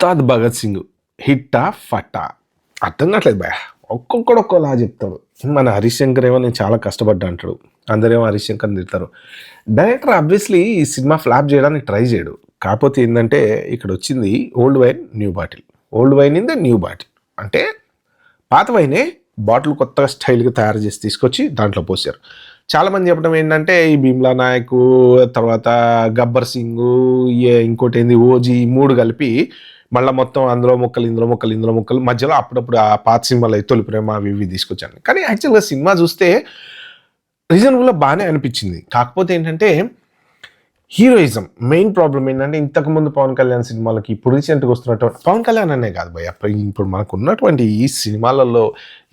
ఉస్తాద్ భగత్ సింగ్ హిట్టా ఫట్టా అర్థం కావట్లేదు భయ. ఒక్కొక్కడు ఒక్కోలా చెప్తాడు. మన హరీష్ శంకర్ ఏమో నేను చాలా కష్టపడ్డా అంటాడు, అందరేమో హరీష్ శంకర్ని తిడతారు. డైరెక్టర్ ఆబ్వియస్లీ ఈ సినిమా ఫ్లాప్ చేయడానికి ట్రై చేయడు. కాకపోతే ఏంటంటే ఇక్కడ వచ్చింది old wine new bottle, old wine in the new bottle. అంటే పాత వైనే బాటిల్ కొత్తగా స్టైల్గా తయారు చేసి తీసుకొచ్చి దాంట్లో పోసారు. చాలామంది చెప్పడం ఏంటంటే ఈ భీమ్లా నాయక్, తర్వాత గబ్బర్ సింగ్, ఇంకోటి ఏంది ఓజీ, ఈ మూడు కలిపి మళ్ళీ మొత్తం అందులో మొక్కలు ఇందులో మొక్కలు ఇందులో మొక్కలు మధ్యలో అప్పుడప్పుడు ఆ పాత సినిమాలు అయితే తొలి ప్రేమ అవి ఇవి తీసుకొచ్చాను. కానీ యాక్చువల్గా సినిమా చూస్తే రీజనబుల్గా బాగానే అనిపించింది. కాకపోతే ఏంటంటే హీరోయిజం మెయిన్ ప్రాబ్లం ఏంటంటే ఇంతకుముందు పవన్ కళ్యాణ్ సినిమాలకి ఇప్పుడు రీసెంట్గా వస్తున్నటువంటి పవన్ కళ్యాణ్ అనే కాదు భయ్య, ఇప్పుడు మనకు ఉన్నటువంటి ఈ సినిమాలలో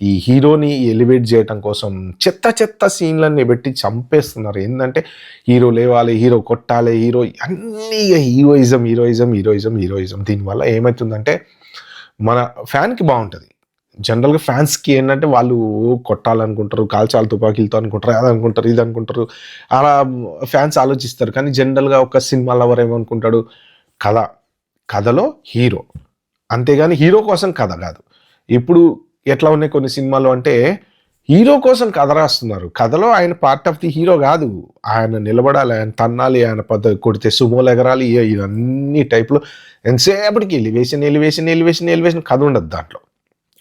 ఈ హీరోని ఎలివేట్ చేయడం కోసం చెత్త చెత్త సీన్లన్నీ పెట్టి చంపేస్తున్నారు. ఏంటంటే హీరో లేవాలి, హీరో కొట్టాలి, హీరో అన్నీ హీరోయిజం హీరోయిజం హీరోయిజం హీరోయిజం. దీనివల్ల ఏమవుతుందంటే మన ఫ్యాన్కి బాగుంటుంది. జనరల్గా ఫ్యాన్స్కి ఏంటంటే వాళ్ళు కొట్టాలనుకుంటారు, కాల్చాలి తుపాకీలతో అనుకుంటారు, అది అనుకుంటారు ఇది అనుకుంటారు, అలా ఫ్యాన్స్ ఆలోచిస్తారు. కానీ జనరల్గా ఒక సినిమా లవర్ ఏమనుకుంటాడు, కథలో హీరో, అంతేగాని హీరో కోసం కథ కాదు. ఇప్పుడు ఎట్లా ఉన్నాయి కొన్ని సినిమాలు అంటే హీరో కోసం కథ రాస్తున్నారు, కథలో ఆయన పార్ట్ ఆఫ్ ది హీరో కాదు, ఆయన నిలబడాలి, ఆయన తన్నాలి, ఆయన కొడితే సుమోలు ఎగరాలి, ఇవన్నీ టైప్లో ఎంతసేపటికి ఎలివేషన్ ఎలివేషన్ ఎలివేషన్ ఎలివేషన్ కథ ఉండదు దాంట్లో.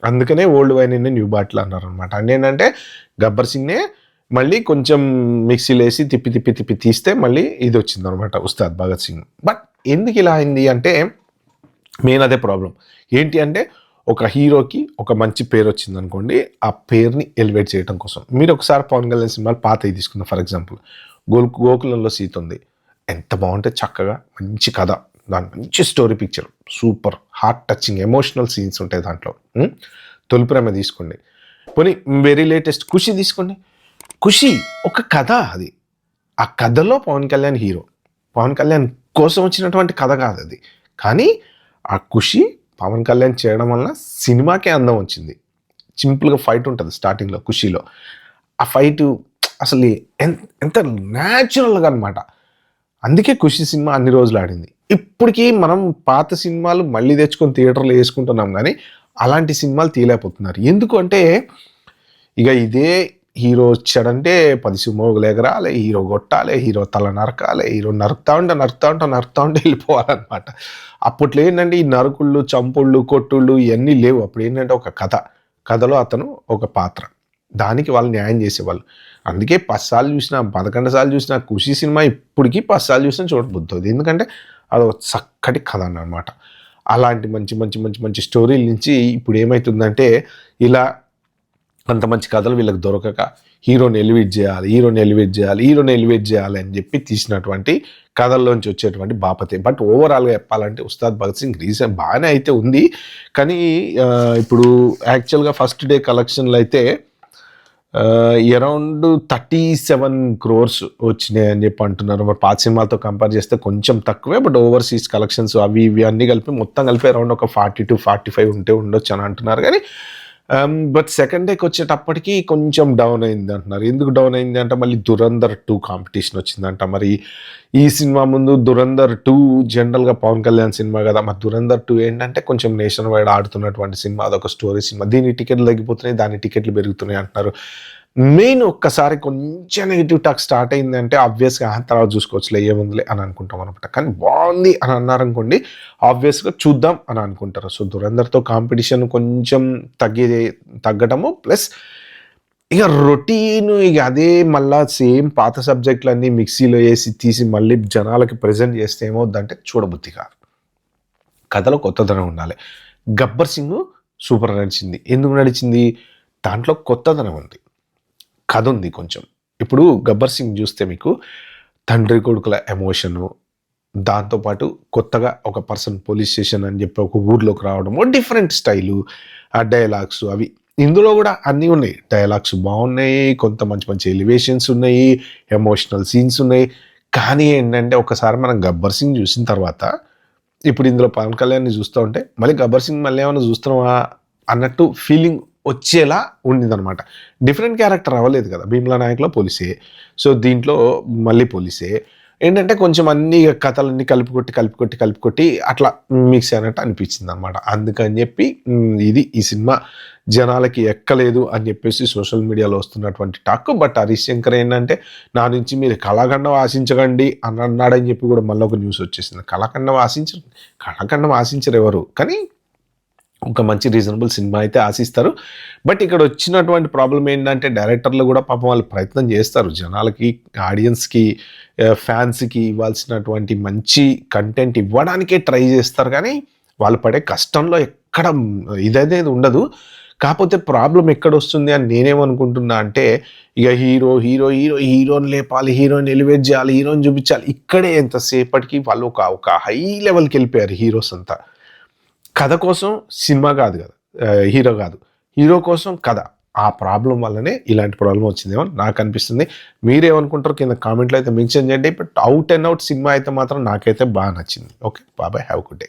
అందుకనే old wine in new bottle అన్నారు అనమాట. అంటే ఏంటంటే గబ్బర్ సింగ్నే మళ్ళీ కొంచెం మిక్సీలో వేసి తిప్పి తిప్పి తిప్పి తీస్తే మళ్ళీ ఇది వచ్చింది అనమాట ఉస్తాద్ భగత్ సింగ్. బట్ ఎందుకు ఇలా అయింది అంటే మెయిన్ అదే ప్రాబ్లం. ఏంటి అంటే ఒక హీరోకి ఒక మంచి పేరు వచ్చింది అనుకోండి, ఆ పేరుని ఎలివేట్ చేయడం కోసం మీరు ఒకసారి పవన్ కళ్యాణ్ సినిమాలు పాతవి తీసుకున్నాం. ఫర్ ఎగ్జాంపుల్ గోకులంలో సీత ఉంది, ఎంత బాగుంటే చక్కగా మంచి కథ, దాని మంచి story picture, super heart touching emotional scenes ఉంటాయి దాంట్లో. తొలి ప్రేమ తీసుకోండి, పోనీ వెరీ లేటెస్ట్ ఖుషి తీసుకోండి. ఖుషి ఒక కథ, అది ఆ కథలో పవన్ కళ్యాణ్ హీరో, పవన్ కళ్యాణ్ కోసం వచ్చినటువంటి కథ కాదు అది. కానీ ఆ ఖుషి పవన్ కళ్యాణ్ చేయడం వలన సినిమాకే అందం వచ్చింది. సింపుల్గా ఫైట్ ఉంటుంది స్టార్టింగ్లో ఖుషిలో, ఆ ఫైట్ అసలు ఎంత న్యాచురల్గా అనమాట. అందుకే ఖుషి సినిమా అన్ని రోజులు ఆడింది. ఇప్పటికీ మనం పాత సినిమాలు మళ్ళీ తెచ్చుకొని థియేటర్లో వేసుకుంటున్నాం, కానీ అలాంటి సినిమాలు తీయలేకపోతున్నారు. ఎందుకు అంటే ఇక ఇదే హీరో వచ్చాడంటే 10 సినిమాలు ఎగరాలి, హీరో కొట్టాలి, హీరో తల నరకాలి, హీరో నరుకుతా ఉంటే వెళ్ళిపోవాలన్నమాట. అప్పట్లో ఏంటంటే ఈ నరుకుళ్ళు, చంపుళ్ళు, కొట్టుళ్ళు ఇవన్నీ లేవు. అప్పుడు ఏంటంటే ఒక కథలో అతను ఒక పాత్ర, దానికి వాళ్ళు న్యాయం చేసేవాళ్ళు. అందుకే 10 సార్లు చూసినా 11 సార్లు చూసినా ఖుషి సినిమా ఇప్పటికీ 10 సార్లు చూసినా చూడబుద్ధి. ఎందుకంటే అది ఒక చక్కటి కథ అన్నమాట. అలాంటి మంచి మంచి మంచి మంచి స్టోరీల నుంచి ఇప్పుడు ఏమవుతుందంటే ఇలా అంత మంచి కథలు వీళ్ళకి దొరకక హీరోని ఎలివేట్ చేయాలి అని చెప్పి తీసినటువంటి కథల్లోంచి వచ్చేటువంటి బాపతే. బట్ ఓవరాల్గా చెప్పాలంటే ఉస్తాద్ భగత్ సింగ్ రీసెంట్ బాగానే అయితే ఉంది. కానీ ఇప్పుడు యాక్చువల్గా ఫస్ట్ డే కలెక్షన్లు అయితే అరౌండ్ 37 crores వచ్చినాయి అని చెప్పి అంటున్నారు. మరి పాత సినిమాలతో కంపేర్ చేస్తే కొంచెం తక్కువే, బట్ ఓవర్సీస్ కలెక్షన్స్ అవి ఇవి అన్నీ కలిపి మొత్తం కలిపి అరౌండ్ ఒక 40 to 45 ఉండొచ్చు అని అంటున్నారు. కానీ బట్ సెకండ్ డేకి వచ్చేటప్పటికి కొంచెం డౌన్ అయింది అంటున్నారు. ఎందుకు డౌన్ అయింది అంటే మళ్ళీ దురంధర్ 2 కాంపిటీషన్ వచ్చిందంట. మరి ఈ సినిమా ముందు దురంధర్ 2 జనరల్గా పవన్ కళ్యాణ్ సినిమా కదా, మరి దురంధర్ 2 ఏంటంటే కొంచెం నేషన్ వైడ్ ఆడుతున్నటువంటి సినిమా, అదొక స్టోరీ సినిమా. దీని టికెట్లు తగ్గిపోతున్నాయి, దాని టికెట్లు పెరుగుతున్నాయి అంటున్నారు. మెయిన్ ఒక్కసారి కొంచెం నెగిటివ్ టాక్ స్టార్ట్ అయిందంటే ఆబ్వియస్గా తర్వాత చూసుకోవచ్చులే ఏముందిలే అని అనుకుంటాం అనమాట. కానీ బాగుంది అని అన్నారనుకోండి, ఆబ్వియస్గా చూద్దాం అని అనుకుంటారు. సో దురంధర్తో కాంపిటీషన్ కొంచెం తగ్గటము, ప్లస్ ఇక రొటీన్, ఇక అదే మళ్ళా సేమ్ పాత సబ్జెక్టులన్నీ మిక్సీలో వేసి తీసి మళ్ళీ జనాలకి ప్రజెంట్ చేస్తే ఏమవుద్దంటే చూడబుద్ధి కాదు. కథలో కొత్తదనం ఉండాలి. గబ్బర్ సింగ్ సూపర్ నడిచింది. ఎందుకు నడిచింది? దాంట్లో కొత్తదనం ఉంది, కథ ఉంది కొంచెం. ఇప్పుడు గబ్బర్ సింగ్ చూస్తే మీకు తండ్రి కొడుకుల ఎమోషను, దాంతోపాటు కొత్తగా ఒక పర్సన్ పోలీస్ స్టేషన్ అని చెప్పి ఒక ఊర్లోకి రావడము, డిఫరెంట్ స్టైలు, ఆ డైలాగ్స్ అవి ఇందులో కూడా అన్నీ ఉన్నాయి. డైలాగ్స్ బాగున్నాయి, కొంత మంచి మంచి ఎలివేషన్స్ ఉన్నాయి, ఎమోషనల్ సీన్స్ ఉన్నాయి. కానీ ఏంటంటే ఒకసారి మనం గబ్బర్ సింగ్ చూసిన తర్వాత ఇప్పుడు ఇందులో పవన్ కళ్యాణ్ని చూస్తూ ఉంటే మళ్ళీ గబ్బర్ సింగ్ మళ్ళీ ఏమైనా చూస్తున్నావా అన్నట్టు ఫీలింగ్ వచ్చేలా ఉండిందనమాట. డిఫరెంట్ క్యారెక్టర్ అవ్వలేదు కదా, భీమ్లా నాయక్లో పోలీసే, సో దీంట్లో మళ్ళీ పోలీసే. ఏంటంటే కొంచెం అన్ని కథలన్నీ కలిపి కొట్టి అట్లా మిక్స్ అయినట్టు అనిపించిందనమాట. అందుకని చెప్పి ఇది ఈ సినిమా జనాలకి ఎక్కలేదు అని చెప్పేసి సోషల్ మీడియాలో వస్తున్నటువంటి టాక్. బట్ హరీష్ శంకర్ ఏంటంటే నా నుంచి మీరు కళాఖండం ఆశించకండి అని అన్నాడని చెప్పి కూడా మళ్ళీ ఒక న్యూస్ వచ్చేసింది. కళాఖండం ఆశించరు ఎవరు, కానీ ఒక మంచి రీజనబుల్ సినిమా అయితే ఆశిస్తారు. బట్ ఇక్కడ వచ్చినటువంటి ప్రాబ్లం ఏంటంటే డైరెక్టర్లు కూడా పాపం వాళ్ళు ప్రయత్నం చేస్తారు జనాలకి, ఆడియన్స్కి, ఫ్యాన్స్కి ఇవ్వాల్సినటువంటి మంచి కంటెంట్ ఇవ్వడానికే ట్రై చేస్తారు, కానీ వాళ్ళు పడే కష్టంలో ఎక్కడ ఇదనేది ఉండదు. కాకపోతే ప్రాబ్లం ఎక్కడొస్తుంది అని నేనేమనుకుంటున్నా అంటే, ఇక హీరోని లేపాలి, హీరోని ఎలివేట్ చేయాలి, హీరోని చూపించాలి. ఇక్కడే ఎంతసేపటికి వాళ్ళు ఒక హై లెవెల్కి వెళ్ళిపోయారు హీరోస్ అంతా. కథ కోసం సినిమా కాదు కదా, హీరో కాదు, హీరో కోసం కథ. ఆ ప్రాబ్లం వల్లనే ఇలాంటి ప్రాబ్లం వచ్చిందేమో నాకు అనిపిస్తుంది. మీరేమనుకుంటారో కింద కామెంట్లో అయితే మెన్షన్ చేయండి. But out and out cinema అయితే మాత్రం నాకైతే బాగా నచ్చింది. ఓకే, బాబాయ్, హ్యావ్ గుడ్ డే.